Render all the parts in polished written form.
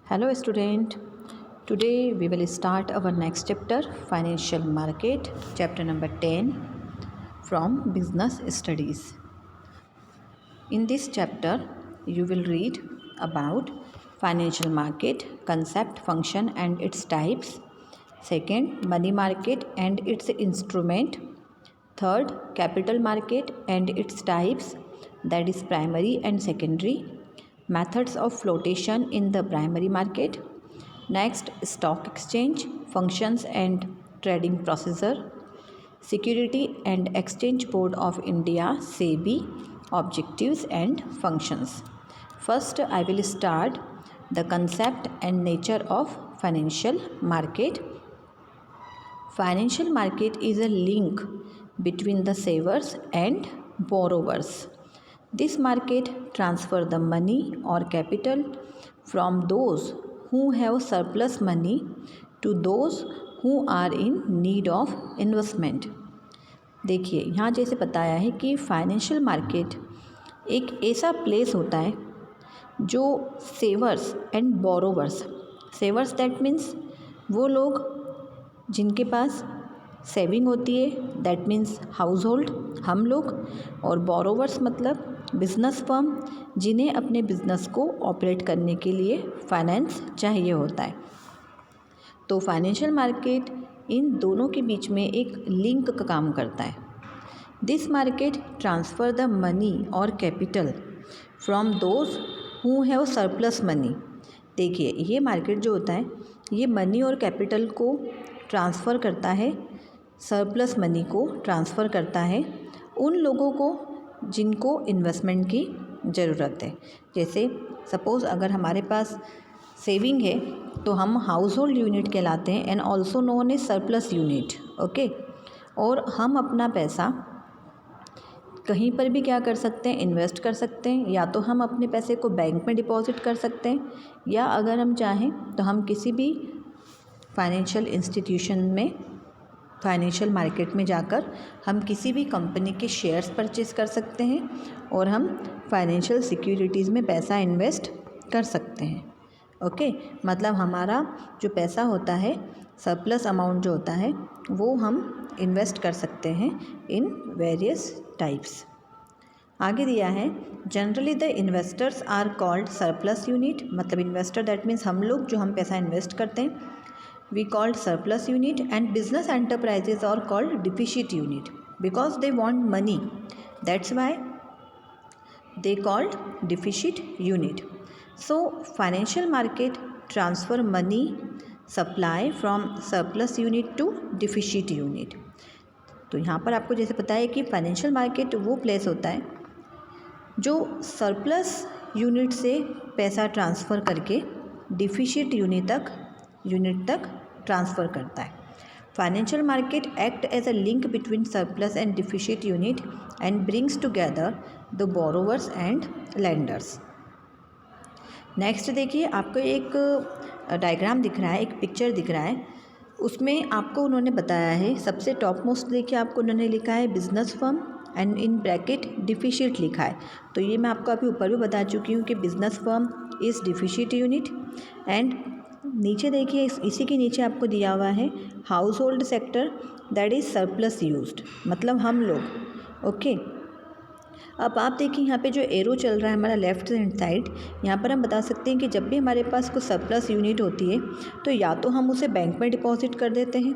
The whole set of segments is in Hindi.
Hello student, today we will start our next chapter, Financial Market, chapter number 10 from Business Studies. In this chapter, you will read about financial market, concept, function and its types. Second, money market and its instrument. Third, capital market and its types, that is primary and secondary. Methods of flotation in the primary market. Next, stock exchange, functions and trading procedure. Security and Exchange Board of India, SEBI, objectives and functions. First, I will start the concept and nature of financial market. Financial market is a link between the savers and borrowers. This market transfers the money or capital from those who have surplus money to those who are in need of investment. देखिए यहाँ जैसे बताया है कि फाइनेंशियल मार्केट एक ऐसा प्लेस होता है जो savers and borrowers, savers that means वो लोग जिनके पास सेविंग होती है, दैट मीन्स हाउस होल्ड, हम लोग, और बोरोवर्स मतलब बिजनेस फर्म जिन्हें अपने बिजनेस को ऑपरेट करने के लिए फाइनेंस चाहिए होता है. तो फाइनेंशियल मार्केट इन दोनों के बीच में एक लिंक का काम करता है. This market transfer the money और capital from those who have surplus money. देखिए ये मार्केट जो होता है ये मनी और कैपिटल को ट्रांसफ़र करता है, सरप्लस मनी को ट्रांसफ़र करता है उन लोगों को जिनको इन्वेस्टमेंट की ज़रूरत है. जैसे सपोज़ अगर हमारे पास सेविंग है तो हम हाउस होल्ड यूनिट कहलाते हैं and also known as surplus unit. Okay, और हम अपना पैसा कहीं पर भी क्या कर सकते हैं, इन्वेस्ट कर सकते हैं. या तो हम अपने पैसे को बैंक में डिपॉजिट कर सकते हैं, या अगर हम चाहें तो हम किसी भी फाइनेंशियल इंस्टीट्यूशन में, फाइनेंशियल मार्केट में जाकर हम किसी भी कंपनी के शेयर्स परचेज़ कर सकते हैं और हम फाइनेंशियल सिक्योरिटीज़ में पैसा इन्वेस्ट कर सकते हैं. ओके, मतलब हमारा जो पैसा होता है, सरप्लस अमाउंट जो होता है, वो हम इन्वेस्ट कर सकते हैं इन वेरियस टाइप्स. आगे दिया है generally the investors are called surplus unit. मतलब इन्वेस्टर दैट मीन्स हम लोग जो हम पैसा इन्वेस्ट करते हैं, we called surplus unit, and business enterprises are called deficit unit because they want money, that's why they called deficit unit. So financial market transfer money supply from surplus unit to deficit unit. तो यहाँ पर आपको जैसे पता है कि फाइनेंशियल मार्केट वो प्लेस होता है जो सरप्लस यूनिट से पैसा ट्रांसफ़र करके डिफिशिट यूनिट तक ट्रांसफ़र करता है. Financial market act as a link between surplus and deficit unit and brings together the borrowers and lenders. Next देखिए, आपको एक डायग्राम दिख रहा है, एक पिक्चर दिख रहा है. उसमें आपको उन्होंने बताया है, सबसे टॉप मोस्ट देखिए आपको उन्होंने लिखा है business firm and in bracket deficit लिखा है. तो ये मैं आपको अभी ऊपर भी बता चुकी हूँ कि business firm is deficit unit. And नीचे देखिए इसी के नीचे आपको दिया हुआ है house hold sector that is surplus used, मतलब हम लोग. ओके, अब आप देखिए यहाँ पे जो एरो चल रहा है हमारा लेफ्ट हैंड साइड, यहाँ पर हम बता सकते हैं कि जब भी हमारे पास कोई सरप्लस यूनिट होती है तो या तो हम उसे बैंक में डिपॉजिट कर देते हैं,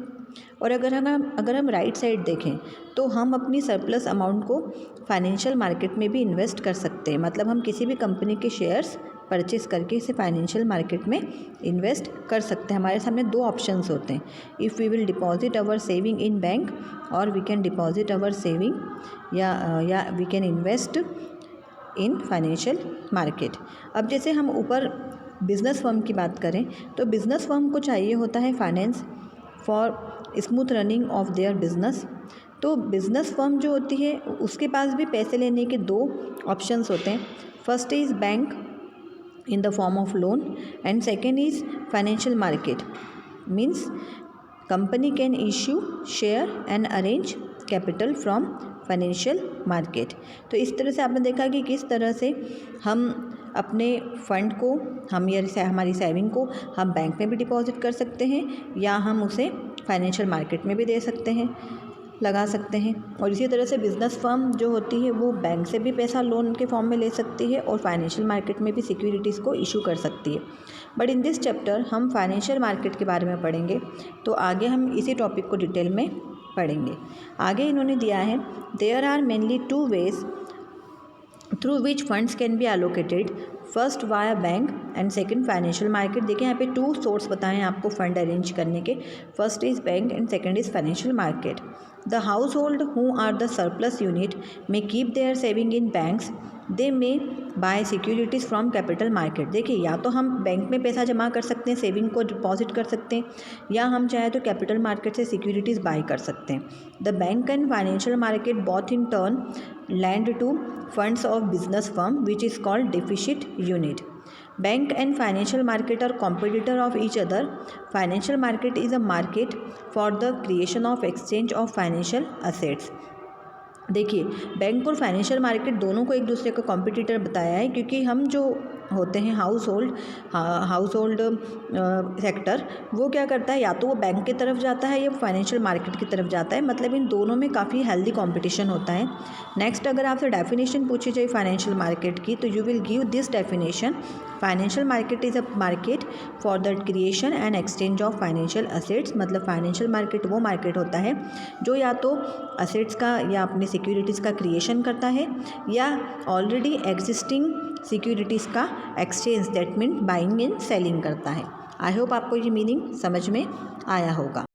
और अगर हम राइट साइड देखें तो हम अपनी सरप्लस अमाउंट को फाइनेंशियल मार्केट में भी इन्वेस्ट कर सकते हैं. मतलब हम किसी भी कंपनी के शेयर्स परचेस करके इसे फाइनेंशियल मार्केट में इन्वेस्ट कर सकते हैं. हमारे सामने दो ऑप्शंस होते हैं, if we will deposit our saving in bank और we can deposit our saving या we can invest in financial market. अब जैसे हम ऊपर बिजनेस फर्म की बात करें तो बिजनेस फर्म को चाहिए होता है finance for smooth running of their business. तो बिजनेस फर्म जो होती है उसके पास भी पैसे लेने के दो ऑप्शंस होते हैं. First is bank in the form of loan and second is financial market, means company can issue share and arrange capital from financial market. तो इस तरह से आपने देखा कि किस तरह से हम अपने फंड को हमारी सेविंग को हम बैंक में भी डिपॉजिट कर सकते हैं या हम उसे फाइनेंशियल मार्केट में भी दे सकते हैं, लगा सकते हैं। और इसी तरह से बिज़नेस फर्म जो होती है वो बैंक से भी पैसा लोन के फॉर्म में ले सकती है और फाइनेंशियल मार्केट में भी सिक्योरिटीज़ को इशू कर सकती है। बट इन दिस चैप्टर हम फाइनेंशियल मार्केट के बारे में पढ़ेंगे, तो आगे हम इसी टॉपिक को डिटेल में पढ़ेंगे। आगे इन्होंने दिया है there are mainly 2 ways through which funds can be allocated, first via bank and second financial market. देखिए यहाँ पे 2 सोर्स बताए हैं आपको फंड अरेंज करने के, first is bank and second is financial market. The household who are the surplus unit may keep their saving in banks, they may buy securities from capital market. देखिए या तो हम बैंक में पैसा जमा कर सकते हैं, सेविंग को डिपॉजिट कर सकते हैं, या हम चाहे तो कैपिटल मार्केट से सिक्योरिटीज़ बाय कर सकते हैं। The bank and financial market both in turn lend to funds of business firm which is called deficit unit. Bank and financial market are competitor of each other. Financial market is a market for the creation of exchange of financial assets. देखिए बैंक और फाइनेंशियल मार्केट दोनों को एक दूसरे का कॉम्पिटिटर बताया है, क्योंकि हम जो होते हैं हाउस होल्ड सेक्टर, वो क्या करता है, या तो वो बैंक की तरफ जाता है या फाइनेंशियल मार्केट की तरफ जाता है। मतलब इन दोनों में काफ़ी हेल्दी कंपटीशन होता है। नेक्स्ट अगर आपसे डेफिनेशन पूछी जाए फाइनेंशियल मार्केट की, तो you will give this definition, financial market is a market for the creation and exchange of financial assets. मतलब फाइनेंशियल मार्केट वो मार्केट होता है जो या तो असेट्स का या अपनी सिक्योरिटीज़ का क्रिएशन करता है या ऑलरेडी एग्जिस्टिंग सिक्योरिटीज़ का exchange, that mean buying and selling करता है। आई होप आपको ये मीनिंग समझ में आया होगा।